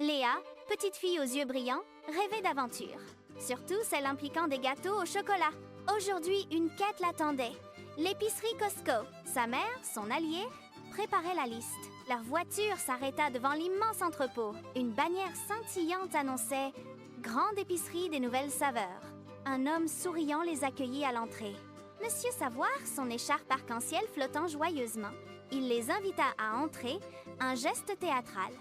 Léa, petite fille aux yeux brillants, rêvait d'aventure. Surtout celle impliquant des gâteaux au chocolat. Aujourd'hui, une quête l'attendait. L'épicerie Costco. Sa mère, son allié, préparait la liste. Leur voiture s'arrêta devant l'immense entrepôt. Une bannière scintillante annonçait « Grande épicerie des nouvelles saveurs ». Un homme souriant les accueillit à l'entrée. Monsieur Savoir, son écharpe arc-en-ciel flottant joyeusement. Il les invita à entrer, un geste théâtral.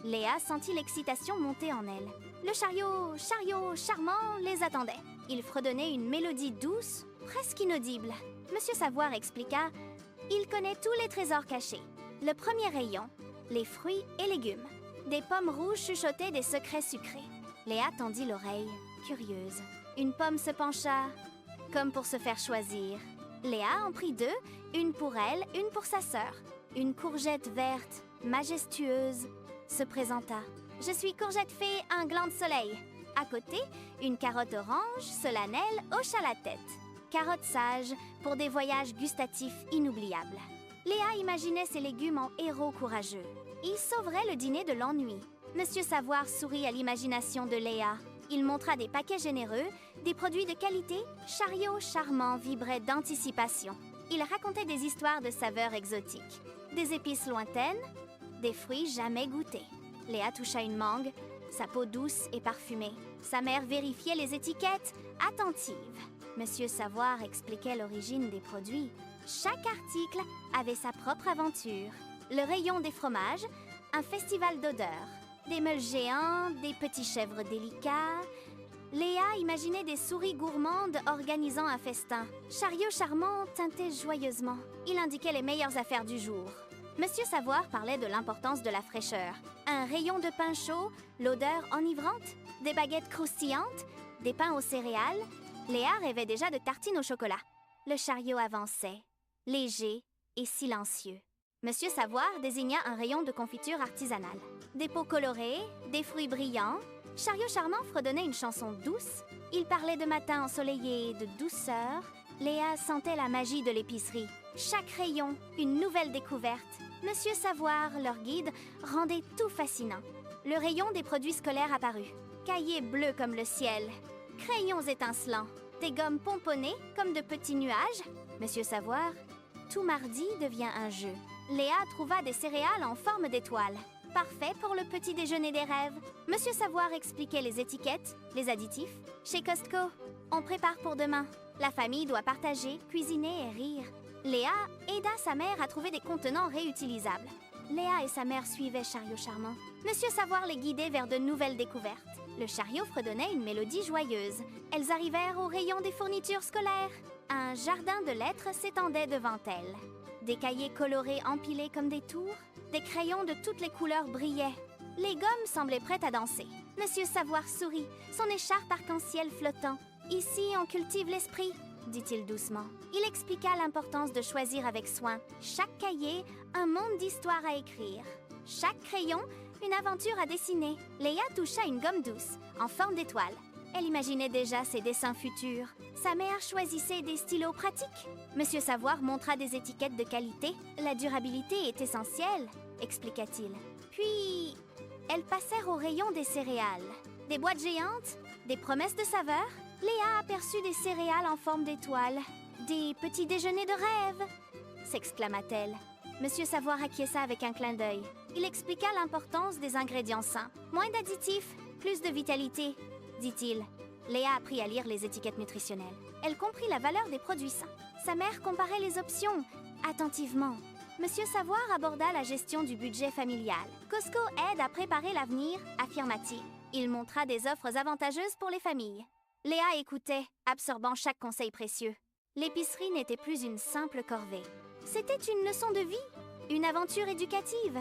Léa sentit l'excitation monter en elle. Le chariot charmant les attendait. Il fredonnait une mélodie douce, presque inaudible. Monsieur Savoir expliqua « Il connaît tous les trésors cachés. Le premier rayon, les fruits et légumes. Des pommes rouges chuchotaient des secrets sucrés. » Léa tendit l'oreille, curieuse. Une pomme se pencha, comme pour se faire choisir. Léa en prit 2, une pour elle, une pour sa sœur. Une courgette verte, majestueuse, se présenta. « Je suis Courgette Fée, un gland de soleil. » À côté, une carotte orange, solennelle, hocha la tête. Carotte sage pour des voyages gustatifs inoubliables. Léa imaginait ses légumes en héros courageux. Ils sauveraient le dîner de l'ennui. Monsieur Savoir sourit à l'imagination de Léa. Il montra des paquets généreux, des produits de qualité. Chariot charmant vibrait d'anticipation. Il racontait des histoires de saveurs exotiques, des épices lointaines, des fruits jamais goûtés. Léa toucha une mangue, sa peau douce et parfumée. Sa mère vérifiait les étiquettes, attentive. Monsieur Savoir expliquait l'origine des produits. Chaque article avait sa propre aventure. Le rayon des fromages, un festival d'odeurs. Des meules géants, des petits chèvres délicats. Léa imaginait des souris gourmandes organisant un festin. Chariot charmant tintait joyeusement. Il indiquait les meilleures affaires du jour. Monsieur Savoir parlait de l'importance de la fraîcheur. Un rayon de pain chaud, l'odeur enivrante, des baguettes croustillantes, des pains aux céréales. Léa rêvait déjà de tartines au chocolat. Le chariot avançait, léger et silencieux. Monsieur Savoir désigna un rayon de confiture artisanale. Des pots colorés, des fruits brillants. Chariot charmant fredonnait une chanson douce. Il parlait de matins ensoleillés, de douceur. Léa sentait la magie de l'épicerie. Chaque rayon, une nouvelle découverte. Monsieur Savoir, leur guide, rendait tout fascinant. Le rayon des produits scolaires apparut. Cahiers bleus comme le ciel. Crayons étincelants. Des gommes pomponnées comme de petits nuages. Monsieur Savoir, tout mardi devient un jeu. Léa trouva des céréales en forme d'étoile. Parfait pour le petit déjeuner des rêves. Monsieur Savoir expliquait les étiquettes, les additifs. Chez Costco, on prépare pour demain. La famille doit partager, cuisiner et rire. Léa aida sa mère à trouver des contenants réutilisables. Léa et sa mère suivaient Chariot charmant. Monsieur Savoir les guidait vers de nouvelles découvertes. Le chariot fredonnait une mélodie joyeuse. Elles arrivèrent au rayon des fournitures scolaires. Un jardin de lettres s'étendait devant elles. Des cahiers colorés empilés comme des tours. Des crayons de toutes les couleurs brillaient. Les gommes semblaient prêtes à danser. Monsieur Savoir sourit, son écharpe arc-en-ciel flottant. « Ici, on cultive l'esprit », dit-il doucement. Il expliqua l'importance de choisir avec soin. Chaque cahier, un monde d'histoire à écrire. Chaque crayon, une aventure à dessiner. Léa toucha une gomme douce, en forme d'étoile. Elle imaginait déjà ses dessins futurs. Sa mère choisissait des stylos pratiques. Monsieur Savoir montra des étiquettes de qualité. La durabilité est essentielle, expliqua-t-il. Puis, elles passèrent au rayon des céréales. Des boîtes géantes, des promesses de saveurs. Léa aperçut des céréales en forme d'étoile. Des petits déjeuners de rêve, s'exclama-t-elle. Monsieur Savoir acquiesça avec un clin d'œil. Il expliqua l'importance des ingrédients sains. Moins d'additifs, plus de vitalité, dit-il. Léa apprit à lire les étiquettes nutritionnelles. Elle comprit la valeur des produits sains. Sa mère comparait les options, attentivement. Monsieur Savoir aborda la gestion du budget familial. Costco aide à préparer l'avenir, affirma-t-il. Il montra des offres avantageuses pour les familles. Léa écoutait, absorbant chaque conseil précieux. L'épicerie n'était plus une simple corvée. C'était une leçon de vie, une aventure éducative.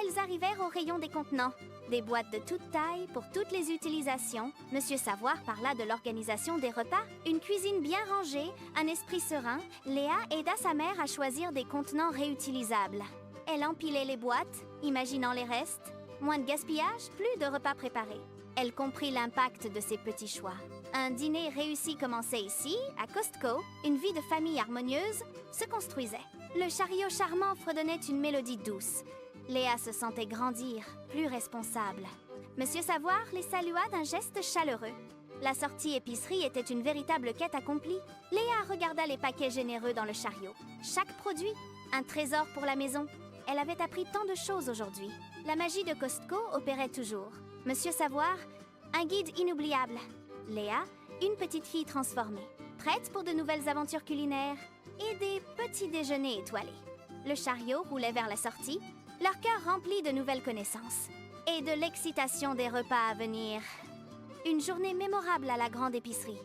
Elles arrivèrent au rayon des contenants. Des boîtes de toute taille pour toutes les utilisations. Monsieur Savoir parla de l'organisation des repas. Une cuisine bien rangée, un esprit serein. Léa aida sa mère à choisir des contenants réutilisables. Elle empilait les boîtes, imaginant les restes. Moins de gaspillage, plus de repas préparés. Elle comprit l'impact de ces petits choix. Un dîner réussi commençait ici, à Costco. Une vie de famille harmonieuse se construisait. Le chariot charmant fredonnait une mélodie douce. Léa se sentait grandir, plus responsable. Monsieur Savoir les salua d'un geste chaleureux. La sortie épicerie était une véritable quête accomplie. Léa regarda les paquets généreux dans le chariot. Chaque produit, un trésor pour la maison. Elle avait appris tant de choses aujourd'hui. La magie de Costco opérait toujours. Monsieur Savoir, un guide inoubliable. Léa, une petite fille transformée, prête pour de nouvelles aventures culinaires et des petits déjeuners étoilés. Le chariot roulait vers la sortie, leur cœur rempli de nouvelles connaissances et de l'excitation des repas à venir. Une journée mémorable à la grande épicerie.